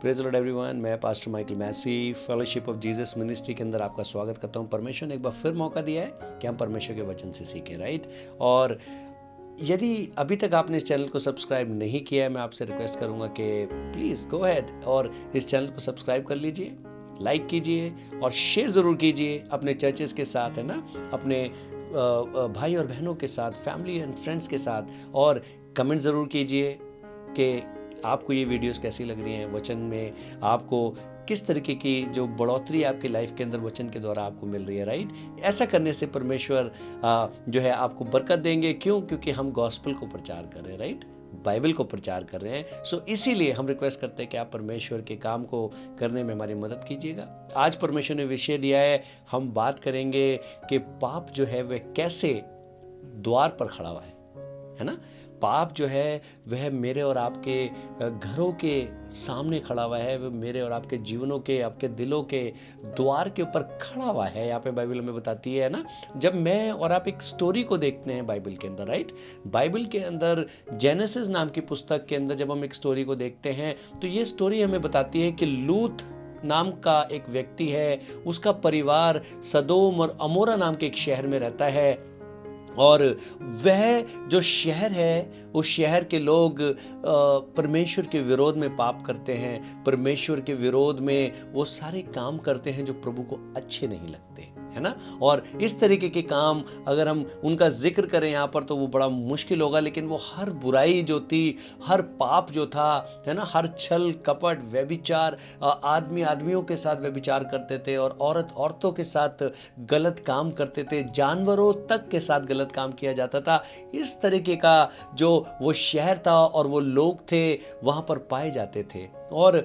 Praise Lord everyone, मैं pastor Michael Massey fellowship of Jesus ministry के अंदर आपका स्वागत करता हूं। परमेश्वर ने एक बार फिर मौका दिया है कि हम परमेश्वर के वचन से सीखें, राइट। और यदि अभी तक आपने इस चैनल को सब्सक्राइब नहीं किया है, मैं आपसे रिक्वेस्ट करूंगा कि प्लीज़ गो अहेड और इस चैनल को सब्सक्राइब कर लीजिए, लाइक कीजिए और शेयर ज़रूर कीजिए अपने चर्चेस के साथ, है ना, अपने भाई और बहनों के साथ, फैमिली एंड फ्रेंड्स के साथ। और कमेंट ज़रूर कीजिए कि आपको ये वीडियोस कैसी लग रही हैं, वचन में आपको किस तरीके की जो बढ़ोतरी आपकी लाइफ के अंदर वचन के द्वारा आपको मिल रही है, राइट। ऐसा करने से परमेश्वर जो है आपको बरकत देंगे। क्यों? क्योंकि हम गॉस्पेल को प्रचार कर रहे हैं, राइट, बाइबल को प्रचार कर रहे हैं। सो इसीलिए हम रिक्वेस्ट करते हैं कि आप परमेश्वर के काम को करने में हमारी मदद कीजिएगा। आज परमेश्वर ने विषय दिया है, हम बात करेंगे कि पाप जो है वह कैसे द्वार पर खड़ा हुआ है ना। पाप जो है वह मेरे और आपके घरों के सामने खड़ा हुआ है, वह मेरे और आपके जीवनों के, आपके दिलों के द्वार के ऊपर खड़ा हुआ है। यहाँ पे बाइबल में बताती है ना, जब मैं और आप एक स्टोरी को देखते हैं बाइबल के अंदर, राइट, बाइबल के अंदर जेनेसिस नाम की पुस्तक के अंदर जब हम एक स्टोरी को देखते हैं तो ये स्टोरी हमें बताती है कि लूत नाम का एक व्यक्ति है, उसका परिवार सदोम और अमोरा नाम के एक शहर में रहता है। और वह जो शहर है, उस शहर के लोग परमेश्वर के विरोध में पाप करते हैं, परमेश्वर के विरोध में वो सारे काम करते हैं जो प्रभु को अच्छे नहीं लगते, है ना। और इस तरीके के काम अगर हम उनका जिक्र करें यहाँ पर तो वो बड़ा मुश्किल होगा, लेकिन वो हर बुराई जो थी, हर पाप जो था, है ना, हर छल कपट व्यभिचार, आदमी आदमियों के साथ व्यभिचार करते थे और औरत औरतों के साथ गलत काम करते थे, जानवरों तक के साथ गलत काम किया जाता था। इस तरीके का जो वो शहर था और वो लोग थे वहाँ पर पाए जाते थे। और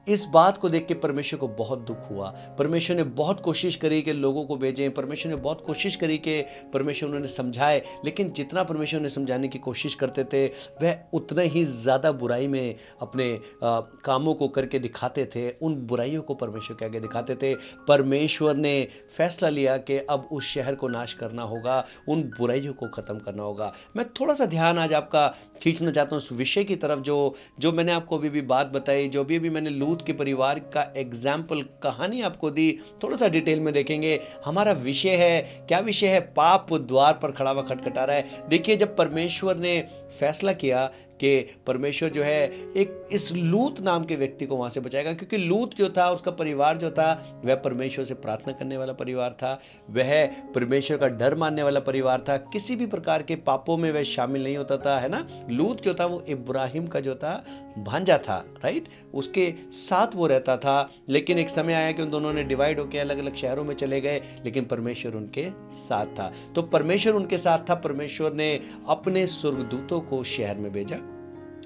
इस बात को देख के परमेश्वर को बहुत दुख हुआ। परमेश्वर ने बहुत कोशिश करी कि लोगों को भेजें, परमेश्वर ने बहुत कोशिश करी कि परमेश्वर उन्होंने समझाए, लेकिन जितना परमेश्वर ने समझाने की कोशिश करते थे वह उतना ही ज़्यादा बुराई में अपने कामों को करके दिखाते थे, उन बुराइयों को परमेश्वर के आगे दिखाते थे। परमेश्वर ने फैसला लिया कि अब उस शहर को नाश करना होगा, उन बुराइयों को ख़त्म करना होगा। मैं थोड़ा सा ध्यान आज आपका खींचना चाहता हूँ उस विषय की तरफ जो मैंने आपको अभी बात बताई, जो भी मैंने लूत के परिवार का एग्जाम्पल कहानी आपको दी, थोड़ा सा डिटेल में देखेंगे। हमारा विषय है, क्या विषय है? पाप द्वार पर खड़ा हुआ खटखटा रहा है। देखिए, जब परमेश्वर ने फैसला किया कि परमेश्वर जो है एक इस लूत नाम के व्यक्ति को वहाँ से बचाएगा, क्योंकि लूत जो था, उसका परिवार जो था, वह परमेश्वर से प्रार्थना करने वाला परिवार था, वह परमेश्वर का डर मानने वाला परिवार था, किसी भी प्रकार के पापों में वह शामिल नहीं होता था, है ना। लूत जो था वो इब्राहिम का जो था भांजा था, राइट, उसके साथ वो रहता था। लेकिन एक समय आया कि उन दोनों ने डिवाइड होकर अलग अलग शहरों में चले गए, लेकिन परमेश्वर उनके साथ था। तो परमेश्वर उनके साथ था। परमेश्वर ने अपने स्वर्गदूतों को शहर में भेजा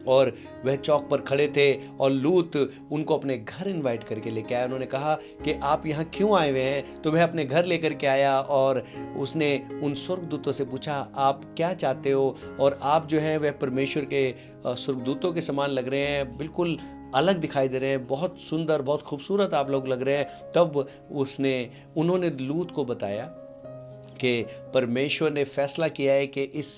और वह चौक पर खड़े थे और लूत उनको अपने घर इनवाइट करके लेके आया। उन्होंने कहा कि आप यहाँ क्यों आए हुए हैं? तो वह अपने घर लेकर के आया और उसने उन स्वर्गदूतों से पूछा, आप क्या चाहते हो? और आप जो हैं वह परमेश्वर के स्वर्गदूतों के समान लग रहे हैं, बिल्कुल अलग दिखाई दे रहे हैं, बहुत सुंदर, बहुत खूबसूरत आप लोग लग रहे हैं। तब उन्होंने लूत को बताया कि परमेश्वर ने फैसला किया है कि इस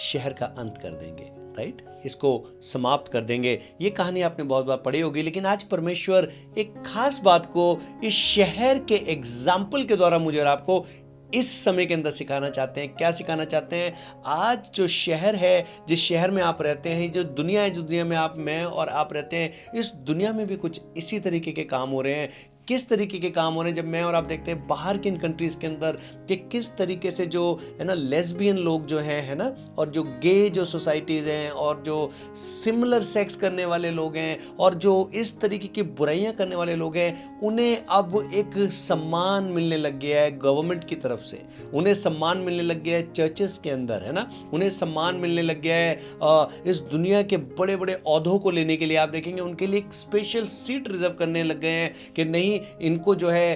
शहर का अंत कर देंगे, राइट, इसको समाप्त कर देंगे। ये कहानी आपने बहुत बार पढ़ी होगी, लेकिन आज परमेश्वर एक खास बात को इस शहर के एग्जाम्पल के द्वारा मुझे और आपको इस समय के अंदर सिखाना चाहते हैं। क्या सिखाना चाहते हैं? आज जो शहर है, जिस शहर में आप रहते हैं, जो दुनिया है, जो दुनिया में मैं और आप रहते हैं, इस दुनिया में भी कुछ इसी तरीके के काम हो रहे हैं। किस तरीके के काम हो रहे हैं? जब मैं और आप देखते हैं बाहर की इन कंट्रीज़ के अंदर कि किस तरीके से जो है ना लेस्बियन लोग जो हैं, है ना, और जो गे जो सोसाइटीज़ हैं और जो सिमिलर सेक्स करने वाले लोग हैं और जो इस तरीके की बुराइयां करने वाले लोग हैं, उन्हें अब एक सम्मान मिलने लग गया है गवर्नमेंट की तरफ से, उन्हें सम्मान मिलने लग गया है चर्चेस के अंदर, है ना, उन्हें सम्मान मिलने लग गया है इस दुनिया के बड़े बड़े ओहदों को लेने के लिए। आप देखेंगे उनके लिए एक स्पेशल सीट रिजर्व करने लग गए हैं कि नहीं, इनको जो है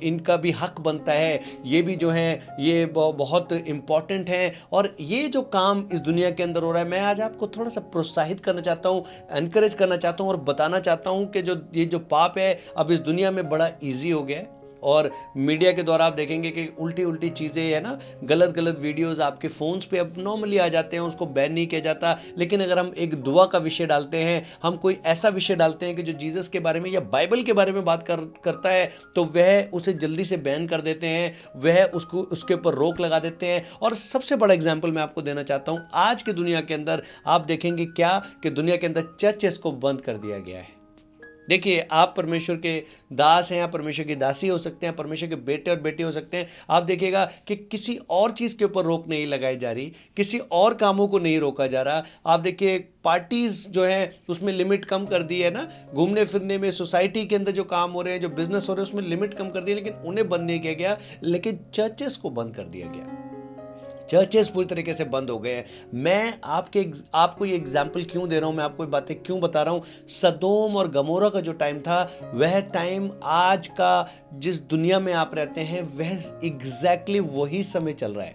इनका भी हक बनता है, ये भी जो है ये बहुत इंपॉर्टेंट है। और ये जो काम इस दुनिया के अंदर हो रहा है, मैं आज आपको थोड़ा सा प्रोत्साहित करना चाहता हूँ, एनकरेज करना चाहता हूँ और बताना चाहता हूँ कि ये जो पाप है अब इस दुनिया में बड़ा ईजी हो गया है। और मीडिया के द्वारा आप देखेंगे कि उल्टी उल्टी चीज़ें है ना, गलत गलत वीडियोस आपके फ़ोन्स पे अब नॉर्मली आ जाते हैं, उसको बैन नहीं किया जाता। लेकिन अगर हम एक दुआ का विषय डालते हैं, हम कोई ऐसा विषय डालते हैं कि जो जीसस के बारे में या बाइबल के बारे में बात करता है, तो वह उसे जल्दी से बैन कर देते हैं, वह उसके ऊपर रोक लगा देते हैं। और सबसे बड़ा एग्जाम्पल मैं आपको देना चाहता हूँ, आज की दुनिया के अंदर आप देखेंगे क्या कि दुनिया के अंदर चर्चेस को बंद कर दिया गया है। देखिए, आप परमेश्वर के दास हैं, आप परमेश्वर की दासी हो सकते हैं, परमेश्वर के बेटे और बेटी हो सकते हैं। आप देखिएगा कि किसी और चीज़ के ऊपर रोक नहीं लगाई जा रही, किसी और कामों को नहीं रोका जा रहा। आप देखिए, पार्टीज जो है उसमें लिमिट कम कर दी है ना, घूमने फिरने में, सोसाइटी के अंदर जो काम हो रहे हैं, जो बिजनेस हो रहे हैं, उसमें लिमिट कम कर दी, लेकिन उन्हें बंद नहीं किया गया। लेकिन चर्चेस को बंद कर दिया गया, चर्चेस पूरी तरीके से बंद हो गए हैं। मैं आपको ये एग्जाम्पल क्यों दे रहा हूं, मैं आपको ये बातें क्यों बता रहा हूं। सदोम और गमोरा का जो टाइम था, वह टाइम आज का जिस दुनिया में आप रहते हैं वह एग्जैक्टली वही समय चल रहा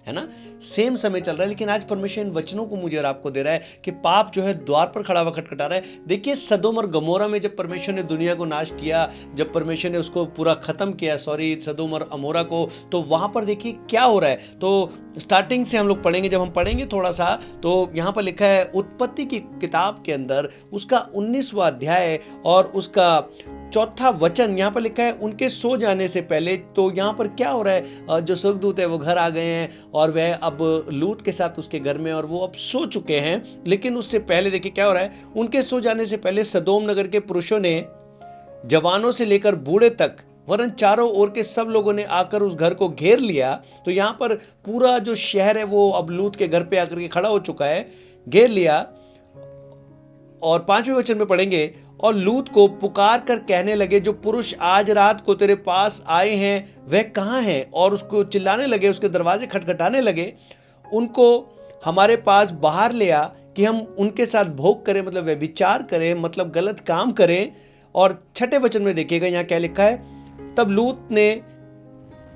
है ना, सेम समय चल रहा है। लेकिन आज परमेश्वर इन वचनों को मुझे और आपको दे रहा है कि पाप जो है द्वार पर खड़ा हुआ खटखटा रहा है। देखिए, सदोम और गमोरा में जब परमेश्वर ने दुनिया को नाश किया, जब परमेश्वर ने उसको पूरा खत्म किया, सदोम और अमोरा को, तो वहां पर देखिए क्या हो रहा है। तो स्टार्टिंग से हम लोग पढ़ेंगे, जब हम पढ़ेंगे थोड़ा सा, तो यहां पर लिखा है उत्पत्ति की किताब के अंदर उसका 19वां अध्याय और उसका 4था वचन यहां पर लिखा है, उनके सो जाने से पहले। तो यहां पर क्या हो रहा है, जो स्वर्गदूत है वो घर आ गए हैं और वह अब लूत के साथ उसके घर में, और वो अब सो चुके हैं। लेकिन उससे पहले देखिए क्या हो रहा है, उनके सो जाने से पहले सदोम नगर के पुरुषों ने जवानों से लेकर बूढ़े तक, वरन चारों ओर के सब लोगों ने आकर उस घर को घेर लिया। तो यहां पर पूरा जो शहर है वो अब लूत के घर पे आकर के खड़ा हो चुका है, घेर लिया। और 5वें वचन में पढ़ेंगे, और लूत को पुकार कर कहने लगे, जो पुरुष आज रात को तेरे पास आए हैं वह कहाँ हैं? और उसको चिल्लाने लगे, उसके दरवाजे खटखटाने लगे, उनको हमारे पास बाहर ले आ कि हम उनके साथ भोग करें, मतलब व्यभिचार करें, मतलब गलत काम करें। और 6ठे वचन में देखिएगा यहाँ क्या लिखा है, तब लूत ने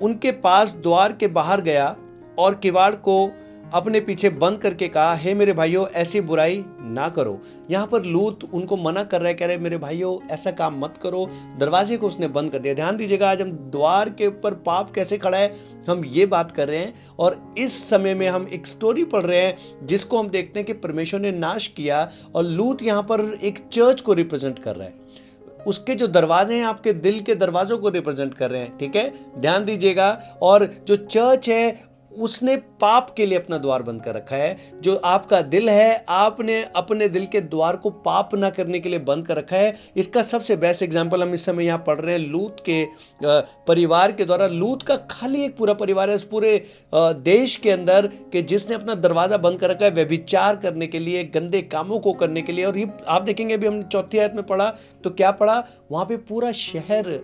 उनके पास द्वार के बाहर गया और किवाड़ को अपने पीछे बंद करके कहा, हे मेरे भाइयों, ऐसी बुराई ना करो। यहाँ पर लूत उनको मना कर रहा है, कह रहे मेरे भाइयों ऐसा काम मत करो। दरवाजे को उसने बंद कर दिया। ध्यान दीजिएगा, आज हम द्वार के ऊपर पाप कैसे खड़ा है हम ये बात कर रहे हैं। और इस समय में हम एक स्टोरी पढ़ रहे हैं जिसको हम देखते हैं कि परमेश्वर ने नाश किया, और लूत यहाँ पर एक चर्च को रिप्रेजेंट कर रहा है। उसके जो दरवाजे हैं आपके दिल के दरवाजों को रिप्रेजेंट कर रहे हैं, ठीक है, ध्यान दीजिएगा। और जो चर्च है उसने पाप के लिए अपना द्वार बंद कर रखा है। जो आपका दिल है, आपने अपने दिल के द्वार को पाप ना करने के लिए बंद कर रखा है। इसका सबसे बेस्ट एग्जांपल हम इस समय यहाँ पढ़ रहे हैं लूत के परिवार के द्वारा। लूत का खाली एक पूरा परिवार है इस पूरे देश के अंदर कि जिसने अपना दरवाजा बंद कर रखा है व्यभिचार करने के लिए, गंदे कामों को करने के लिए। और ये आप देखेंगे, अभी हमने 4थी आयत में पढ़ा तो क्या पढ़ा, वहां पे पूरा शहर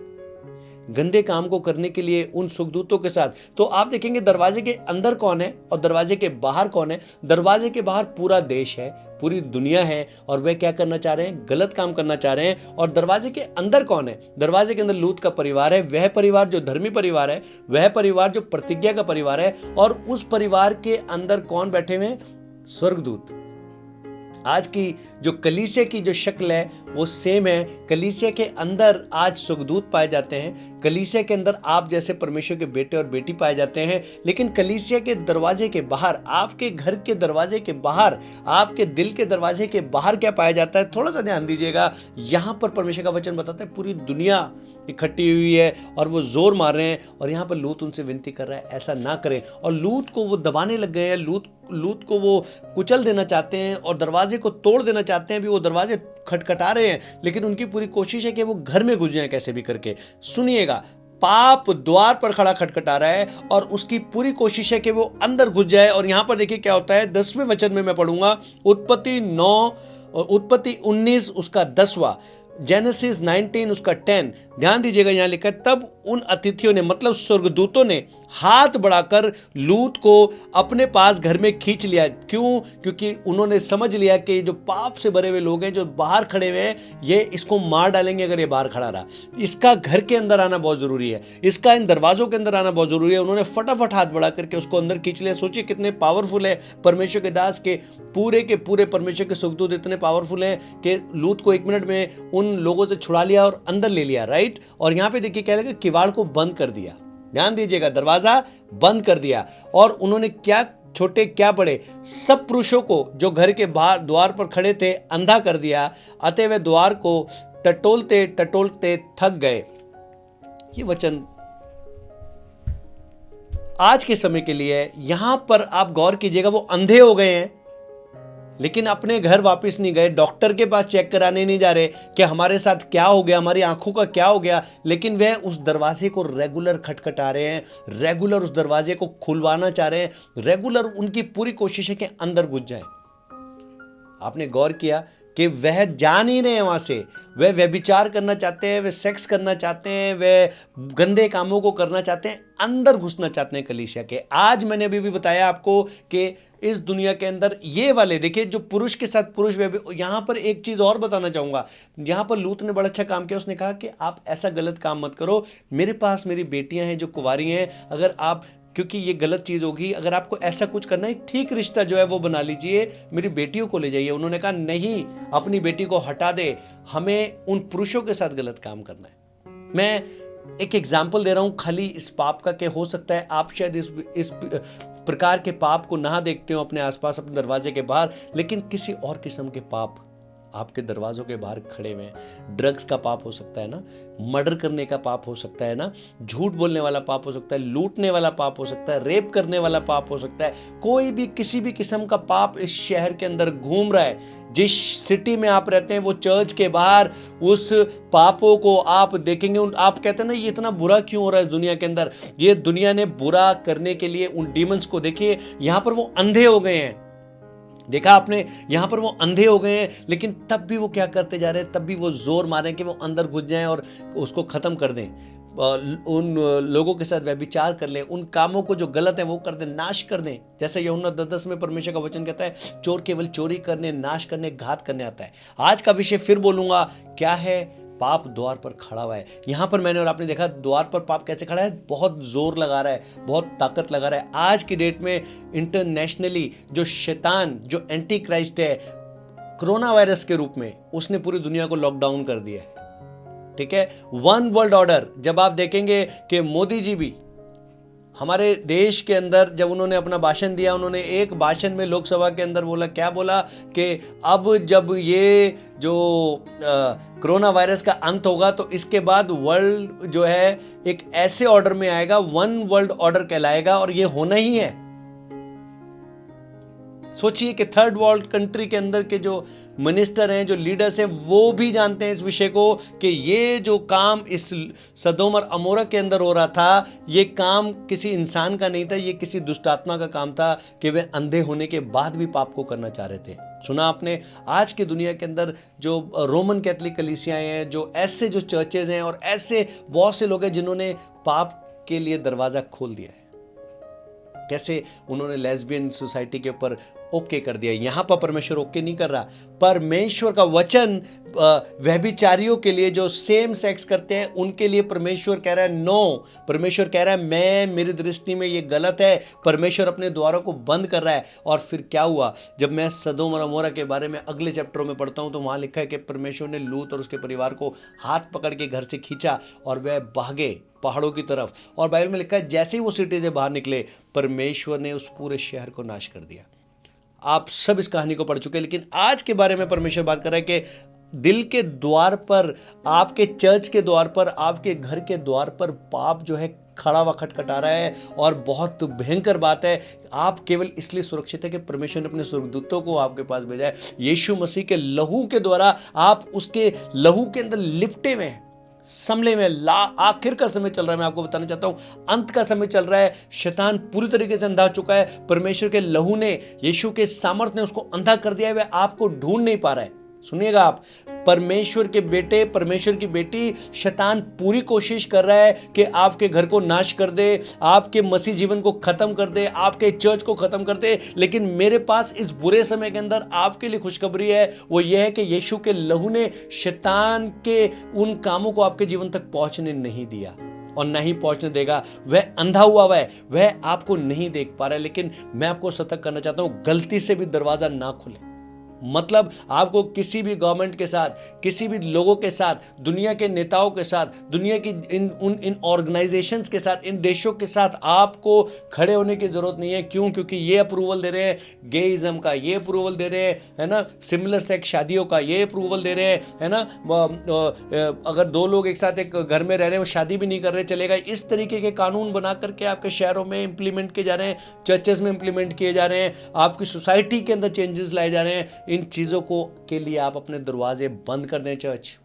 गंदे काम को करने के लिए उन सुखदूतों के साथ। तो आप देखेंगे दरवाजे के अंदर कौन है और दरवाजे के बाहर कौन है। दरवाजे के बाहर पूरा देश है, पूरी दुनिया है, और वे क्या करना चाह रहे हैं, गलत काम करना चाह रहे हैं। और दरवाजे के अंदर कौन है, दरवाजे के अंदर लूत का परिवार है, वह परिवार जो धर्मी परिवार है, वह परिवार जो प्रतिज्ञा का परिवार है। और उस परिवार के अंदर कौन बैठे हुए हैं, स्वर्गदूत। आज की जो कलीसिया की जो शक्ल है वो सेम है। कलीसिया के अंदर आज सुखदूत पाए जाते हैं, कलीसिया के अंदर आप जैसे परमेश्वर के बेटे और बेटी पाए जाते हैं। लेकिन कलीसिया के दरवाजे के बाहर, आपके घर के दरवाजे के बाहर, आपके दिल के दरवाजे के बाहर क्या पाया जाता है, थोड़ा सा ध्यान दीजिएगा। यहाँ पर परमेश्वर का वचन बताता है पूरी दुनिया इकट्ठी हुई है और वो जोर मार रहे हैं। और यहाँ पर लूत उनसे विनती कर रहा है ऐसा ना करें, और लूत को वो दबाने लग गए हैं, लूत को वो कुचल देना चाहते हैं और दरवाजे को तोड़ देना चाहते हैं। भी वो दरवाजे खटखटा रहे हैं, लेकिन उनकी पूरी कोशिश है कि वो घर में घुस जाएं कैसे भी करके। सुनिएगा, पाप द्वार पर खड़ा खटखटा रहा है और उसकी पूरी कोशिश है कि वो अंदर घुस जाए। और यहां पर देखिए क्या होता है, 10वें वचन में मैं पढ़ूंगा, उत्पत्ति 19 उसका 10वां, जेनेसिस 19 उसका 10। ध्यान दीजिएगा, यहां लिखा है, तब उन अतिथियों ने, मतलब स्वर्गदूतों ने, हाथ बढ़ाकर लूत को अपने पास घर में खींच लिया। क्यों? क्योंकि उन्होंने समझ लिया कि जो पाप से भरे हुए लोग हैं जो बाहर खड़े हुए हैं, ये इसको मार डालेंगे अगर ये बाहर खड़ा रहा। इसका घर के अंदर आना बहुत जरूरी है, इसका इन दरवाजों के अंदर आना बहुत जरूरी है। उन्होंने फटाफट हाथ बढ़ा करके उसको अंदर खींच लिया। सोचिए कितने पावरफुल है परमेश्वर के दास के पूरे परमेश्वर के सुखदूत इतने पावरफुल हैं कि लूत को 1 मिनट में उन लोगों से छुड़ा लिया और अंदर ले लिया, राइट। और यहां पे देखिए क्या लगा, किवाड़ को बंद कर दिया। ध्यान दीजिएगा, दरवाजा बंद कर दिया। और उन्होंने क्या छोटे क्या बड़े सब पुरुषों को जो घर के बाहर द्वार पर खड़े थे अंधा कर दिया, अतः वे द्वार को टटोलते टटोलते थक गए। ये वचन आज के समय के लिए है। यहां पर आप गौर कीजिएगा, वो अंधे हो गए हैं लेकिन अपने घर वापस नहीं गए, डॉक्टर के पास चेक कराने नहीं जा रहे कि हमारे साथ क्या हो गया, हमारी आंखों का क्या हो गया, लेकिन वह उस दरवाजे को रेगुलर खटखटा रहे हैं, रेगुलर उस दरवाजे को खुलवाना चाह रहे हैं, रेगुलर उनकी पूरी कोशिश है कि अंदर घुस जाए। आपने गौर किया कि वह जा नहीं रहे हैं वहां से, वह व्यभिचार करना चाहते हैं, वह सेक्स करना चाहते हैं, वह गंदे कामों को करना चाहते हैं, अंदर घुसना चाहते हैं कलीसिया के। आज मैंने अभी भी बताया आपको कि इस दुनिया के अंदर ये वाले देखिए जो पुरुष के साथ पुरुष, यहां पर एक चीज और बताना चाहूंगा। यहां पर लूत ने बड़ा अच्छा काम किया, उसने कहा कि आप ऐसा गलत काम मत करो, मेरे पास मेरी बेटियां हैं जो कुंवारी हैं, अगर आप, क्योंकि ये गलत चीज होगी, अगर आपको ऐसा कुछ करना है ठीक रिश्ता जो है वो बना लीजिए, मेरी बेटियों को ले जाइए। उन्होंने कहा नहीं, अपनी बेटी को हटा दे, हमें उन पुरुषों के साथ गलत काम करना है। मैं एक एग्जाम्पल दे रहा हूं खाली इस पाप का, कि हो सकता है आप शायद इस प्रकार के पाप को ना देखते हो अपने आसपास, अपने दरवाजे के बाहर, लेकिन किसी और किस्म के पाप आपके दरवाजों के बाहर खड़े हुए हैं। ड्रग्स का पाप हो सकता है ना, मर्डर करने का पाप हो सकता है ना, झूठ बोलने वाला पाप हो सकता है, लूटने वाला पाप हो सकता है, रेप करने वाला पाप हो सकता है, कोई भी किसी भी किस्म का पाप इस शहर के अंदर घूम रहा है। जिस सिटी में आप रहते हैं वो चर्च के बाहर उस पापों को आप देखेंगे, आप कहते हैं ना ये इतना बुरा क्यों हो रहा है इस दुनिया के अंदर, ये दुनिया ने बुरा करने के लिए उन डीमंस को देखिए, यहां पर वो अंधे हो गए हैं। देखा आपने, यहां पर वो अंधे हो गए हैं, लेकिन तब भी वो क्या करते जा रहे हैं, तब भी वो जोर मारें कि वो अंदर घुस जाएं और उसको खत्म कर दें, उन लोगों के साथ व्यभिचार कर लें, उन कामों को जो गलत है वो कर दें, नाश कर दें। जैसे यूहन्ना 10:10 में परमेश्वर का वचन कहता है, चोर केवल चोरी करने, नाश करने, घात करने आता है। आज का विषय फिर बोलूंगा, क्या है, पाप द्वार पर खड़ा हुआ है। यहां पर मैंने और आपने देखा द्वार पर पाप कैसे खड़ा है, बहुत जोर लगा रहा है, बहुत ताकत लगा रहा है। आज की डेट में इंटरनेशनली जो शैतान, जो एंटी क्राइस्ट है, कोरोना वायरस के रूप में उसने पूरी दुनिया को लॉकडाउन कर दिया है। ठीक है, वन वर्ल्ड ऑर्डर। जब आप देखेंगे कि मोदी जी भी हमारे देश के अंदर जब उन्होंने अपना भाषण दिया, उन्होंने एक भाषण में लोकसभा के अंदर बोला, क्या बोला कि अब जब ये जो कोरोना वायरस का अंत होगा तो इसके बाद वर्ल्ड जो है एक ऐसे ऑर्डर में आएगा, वन वर्ल्ड ऑर्डर कहलाएगा, और ये होना ही है। सोचिए कि थर्ड वर्ल्ड कंट्री के अंदर के जो मिनिस्टर हैं, जो लीडर्स हैं, वो भी जानते हैं इस विषय को कि ये जो काम इस सदोम और अमोरा के अंदर हो रहा था, ये काम किसी इंसान का नहीं था, ये किसी दुष्टात्मा का काम था कि वे अंधे होने के बाद भी पाप को करना चाह रहे थे। सुना आपने, आज की दुनिया के अंदर जो रोमन कैथोलिक कलीसियाएं हैं, जो ऐसे जो चर्चेज हैं और ऐसे बहुत से लोग हैं जिन्होंने पाप के लिए दरवाजा खोल दिया है। कैसे उन्होंने लेस्बियन सोसाइटी के ऊपर ओके कर दिया। यहां पर परमेश्वर ओके नहीं कर रहा। परमेश्वर का वचन व्यभिचारियों के लिए, जो सेम सेक्स करते हैं, उनके लिए परमेश्वर कह रहा है नो। परमेश्वर कह रहा है मैं, मेरी दृष्टि में ये गलत है। परमेश्वर अपने द्वारों को बंद कर रहा है। और फिर क्या हुआ, जब मैं सदोम और अमोरा के बारे में अगले चैप्टरों में पढ़ता हूं तो वहां लिखा है कि परमेश्वर ने लूत और उसके परिवार को हाथ पकड़ के घर से खींचा और वह भागे पहाड़ों की तरफ। और बाइबल में लिखा है जैसे ही वो सिटी से बाहर निकले, परमेश्वर ने उस पूरे शहर को नाश कर दिया। आप सब इस कहानी को पढ़ चुके हैं, लेकिन आज के बारे में परमेश्वर बात कर रहा है कि दिल के द्वार पर, आपके चर्च के द्वार पर, आपके घर के द्वार पर पाप जो है खड़ा हुआ खटखटा रहा है। और बहुत भयंकर बात है, आप केवल इसलिए सुरक्षित है कि परमेश्वर ने अपने स्वर्गदूतों को आपके पास भेजा है। यीशु मसीह के लहू के द्वारा आप उसके लहू के अंदर लिपटे हुए हैं, समले में। आखिर का समय चल रहा है, मैं आपको बताना चाहता हूं, अंत का समय चल रहा है। शैतान पूरी तरीके से अंधा हो चुका है। परमेश्वर के लहू ने, यीशु के सामर्थ ने उसको अंधा कर दिया है। वह आपको ढूंढ नहीं पा रहा है। सुनिएगा आप, परमेश्वर के बेटे, परमेश्वर की बेटी, शैतान पूरी कोशिश कर रहा है कि आपके घर को नाश कर दे, आपके मसीह जीवन को खत्म कर दे, आपके चर्च को खत्म कर दे। लेकिन मेरे पास इस बुरे समय के अंदर आपके लिए खुशखबरी है, वो ये है कि यीशु के लहू ने शैतान के उन कामों को आपके जीवन तक पहुंचने नहीं दिया और नहीं पहुंचने देगा। वह अंधा हुआ है, वह आपको नहीं देख पा रहा है। लेकिन मैं आपको सतर्क करना चाहता हूं, गलती से भी दरवाजा ना खुले, मतलब आपको किसी भी गवर्नमेंट के साथ, किसी भी लोगों के साथ, दुनिया के नेताओं के साथ, दुनिया की इन ऑर्गेनाइजेशंस के साथ, इन देशों के साथ आपको खड़े होने की जरूरत नहीं है। क्यों? क्योंकि ये अप्रूवल दे रहे हैं गेइज्म का, ये अप्रूवल दे रहे हैं, है ना, सिमिलर सेक्स शादियों का ये अप्रूवल दे रहे हैं, है ना, अगर दो लोग एक साथ एक घर में रह रहे हैं, वो शादी भी नहीं कर रहे, चलेगा। इस तरीके के कानून बना करके आपके शहरों में इंप्लीमेंट किए जा रहे हैं, चर्चेस में इंप्लीमेंट किए जा रहे हैं, आपकी सोसाइटी के अंदर चेंजेस लाए जा रहे हैं। इन चीजों को के लिए आप अपने दरवाजे बंद कर दें चर्च।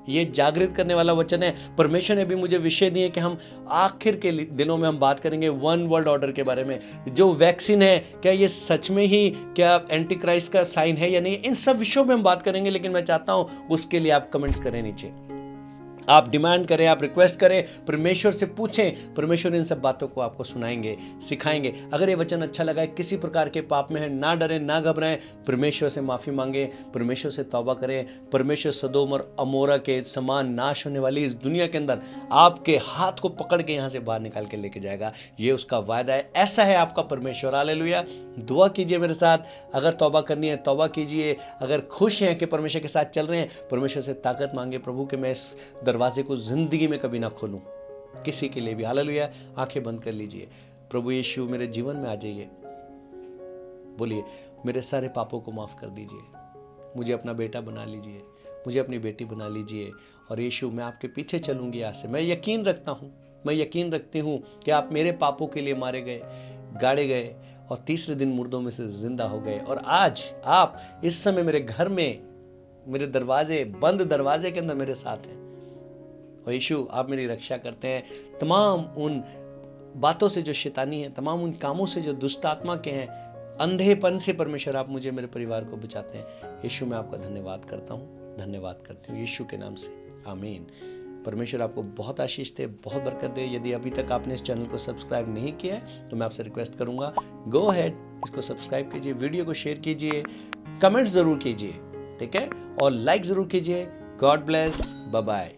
ये जागृत करने वाला वचन है। परमेश्वर ने भी मुझे विषय दिए कि हम आखिर के दिनों में हम बात करेंगे वन वर्ल्ड ऑर्डर के बारे में। जो वैक्सीन है, क्या ये सच में ही क्या एंटी क्राइस्ट का साइन है या नहीं, इन सब विषयों में हम बात करेंगे। लेकिन मैं चाहता हूं उसके लिए आप कमेंट्स करें नीचे, आप डिमांड करें, आप रिक्वेस्ट करें, परमेश्वर से पूछें। परमेश्वर इन सब बातों को आपको सुनाएंगे, सिखाएंगे। अगर ये वचन अच्छा लगा है, किसी प्रकार के पाप में है, ना डरें, ना घबराएं, परमेश्वर से माफी मांगे, परमेश्वर से तौबा करें। परमेश्वर सदोम और अमोरा के समान नाश होने वाली इस दुनिया के अंदर आपके हाथ को पकड़ के यहां से बाहर निकाल के लेके जाएगा। ये उसका वायदा है। ऐसा है आपका परमेश्वर। हालेलुया। दुआ कीजिए मेरे साथ। अगर तौबा करनी है तौबा कीजिए। अगर खुश हैं कि परमेश्वर के साथ चल रहे हैं, परमेश्वर से ताकत मांगे, प्रभु के मैं इस दरवाजे को जिंदगी में कभी ना खोलूं, किसी के लिए भी। हालेलुया। आंखें बंद कर लीजिए। प्रभु यीशु मेरे जीवन में आ जाइए। बोलिए, मेरे सारे पापों को माफ कर दीजिए, मुझे अपना बेटा बना लीजिए, मुझे अपनी बेटी बना लीजिए। और यीशु, मैं आपके पीछे चलूंगी आज से। मैं यकीन रखता हूं, मैं यकीन रखती हूं कि आप मेरे पापों के लिए मारे गए, गाड़े गए और तीसरे दिन मुर्दों में से जिंदा हो गए। और आज आप इस समय मेरे घर में, मेरे दरवाजे, बंद दरवाजे के अंदर मेरे साथ हैं। और यीशु, आप मेरी रक्षा करते हैं तमाम उन बातों से जो शैतानी है, तमाम उन कामों से जो दुष्ट आत्मा के हैं, अंधेपन से परमेश्वर आप मुझे, मेरे परिवार को बचाते हैं। यीशु, मैं आपका धन्यवाद करता हूँ, धन्यवाद करती हूँ यीशु के नाम से, आमीन। परमेश्वर आपको बहुत आशीष दे, बहुत बरकत दे। यदि अभी तक आपने इस चैनल को सब्सक्राइब नहीं किया है तो मैं आपसे रिक्वेस्ट करूंगा, गो अहेड, इसको सब्सक्राइब कीजिए, वीडियो को शेयर कीजिए, कमेंट जरूर कीजिए, ठीक है, और लाइक जरूर कीजिए। God bless, bye bye.